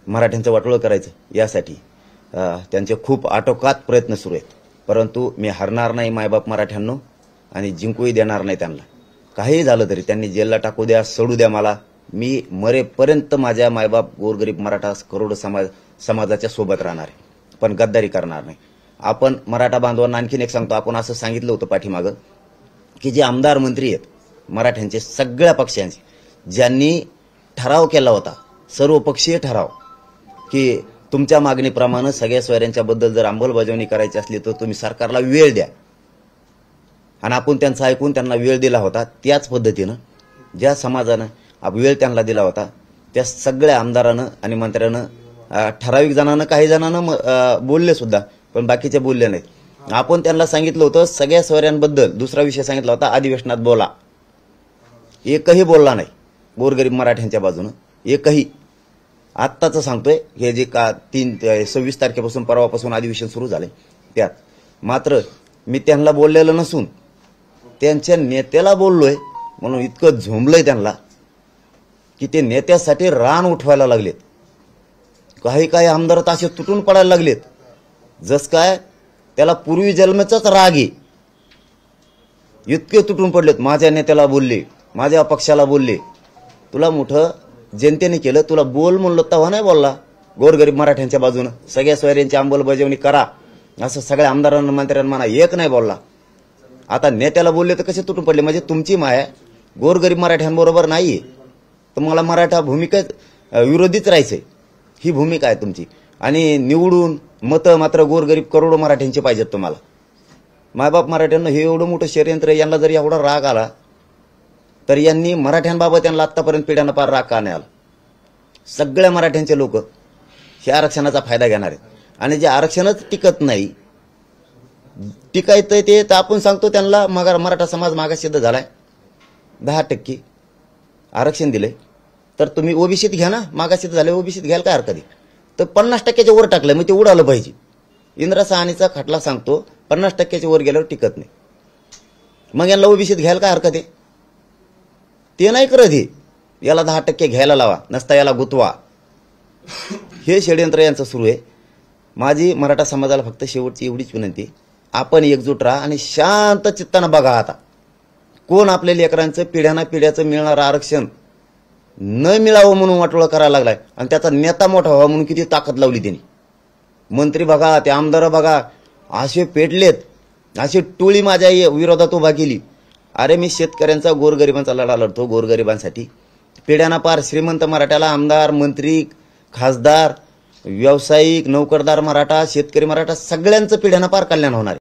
मराठ्यांचं वाटोळं करायचं यासाठी त्यांचे खूप आटोकात प्रयत्न सुरू आहेत। परंतु मी हरणार नाही मायबाप मराठ्यांनो आणि जिंकूही देणार नाही त्यांना। काही झालं तरी त्यांनी जेलला टाकू द्या, सोडू द्या मला, मी मरेपर्यंत माझ्या मायबाप गोरगरीब मराठा करोड समाजाच्या सोबत राहणार आहे, पण गद्दारी करणार नाही। आपण मराठा बांधवांना आणखीन एक सांगतो, आपण असं सांगितलं होतं पाठीमागं की जे आमदार मंत्री आहेत मराठ्यांचे सगळ्या पक्षांचे, ज्यांनी ठराव केला होता सर्वपक्षीय ठराव की तुमच्या मागणीप्रमाणे सगळ्या सोयऱ्यांच्याबद्दल जर अंमलबजावणी करायची असली तर तुम्ही सरकारला वेळ द्या, आणि आपण त्यांचं ऐकून त्यांना वेळ दिला होता। त्याच पद्धतीनं ज्या समाजानं वेळ त्यांना दिला होता त्या सगळ्या आमदारानं आणि मंत्र्यानं, ठराविक जणांना काही जणांना बोलले सुद्धा, पण बाकीचे बोलले नाहीत। आपण त्यांना सांगितलं होतं सगळ्या सोयऱ्यांबद्दल दुसरा विषय सांगितला होता, अधिवेशनात बोला, एकही बोलला नाही गोरगरीब मराठ्यांच्या बाजूनं, एकही। आत्ताच सांगतोय, हे जे 26 तारखेपासून परवापासून अधिवेशन सुरू झाले त्यात मात्र मी त्यांना बोललेलं नसून त्यांच्या नेत्याला बोललोय, म्हणून इतकं झोंबलंय त्यांना की ते नेत्यासाठी रान उठवायला लागलेत। काही आमदार असे तुटून पडायला लागलेत जस काय त्याला पूर्वी जन्माचाच राग आहे, इतके तुटून पडलेत। माझ्या नेत्याला बोलले, माझ्या पक्षाला बोलले, तुला मोठं जनतेने केलं, तुला बोल म्हणलं तेव्हा नाही बोलला गोरगरीब मराठ्यांच्या बाजूनं, सगळ्या सोयऱ्यांची अंमलबजावणी करा असं सगळ्या आमदारांना मंत्र्यांना म्हणा, एक नाही बोलला। आता नेत्याला बोलले तर कसे तुटून पडले? म्हणजे तुमची माया गोरगरीब मराठ्यांबरोबर नाहीये, तुम्हाला मराठा भूमिका विरोधीच राहायचंय, ही भूमिका आहे तुमची। आणि निवडून मतं मात्र गोरगरीब करोडो मराठ्यांचे पाहिजेत तुम्हाला। मायबाप मराठ्यांना हे एवढं मोठं षडयंत्र, यांना जर एवढा राग आला तर यांनी मराठ्यांबाबत त्यांना आतापर्यंत पिढ्यानं पार राग का नाही आला? सगळ्या मराठ्यांचे लोक हे आरक्षणाचा फायदा घेणार आहेत, आणि जे आरक्षणच टिकत नाही, टिकायचं ते तर आपण सांगतो त्यांना मराठा समाज मागासवर्गीय झालाय, 10% आरक्षण दिले तर तुम्ही ओबीसीत घ्या ना, मागासवर्गीय झाले ओबीसीत घ्यायला काय हरकत आहे? तर 50%च्या वर टाकलं मग ते उडालं पाहिजे। इंदिरा सहानीचा खटला सांगतो 50%च्या वर गेल्यावर टिकत नाही, मग यांना ओबीसीत घ्यायला काय हरकत आहे? ते नाही करत, हे याला 10% घ्यायला लावा, नसता याला गुतवा, हे षडयंत्र यांचं सुरू आहे। माझी मराठा समाजाला फक्त शेवटची एवढीच विनंती, आपण एकजूट राहा आणि शांत चित्तानं बघा आता कोण आपल्या लेकरांचं पिढ्याचं मिळणारं आरक्षण न मिळावं म्हणून वाटोळं करायला लागलाय, आणि त्याचा नेता मोठा व्हावा म्हणून किती ताकद लावली त्यांनी। मंत्री बघा, ते आमदार बघा, असे पेटलेत, अशी टोळी माझ्या विरोधात उभा केली। अरे मी शेतकऱ्यांचा गोरगरिबांचा लढा लढतो, गोरगरिबांसाठी। पिढ्याना पार श्रीमंत मराठ्याला आमदार, मंत्री, खासदार, व्यावसायिक, नोकरदार मराठा, शेतकरी मराठा सगळ्यांचं पिढ्याना पार कल्याण होणार आहे।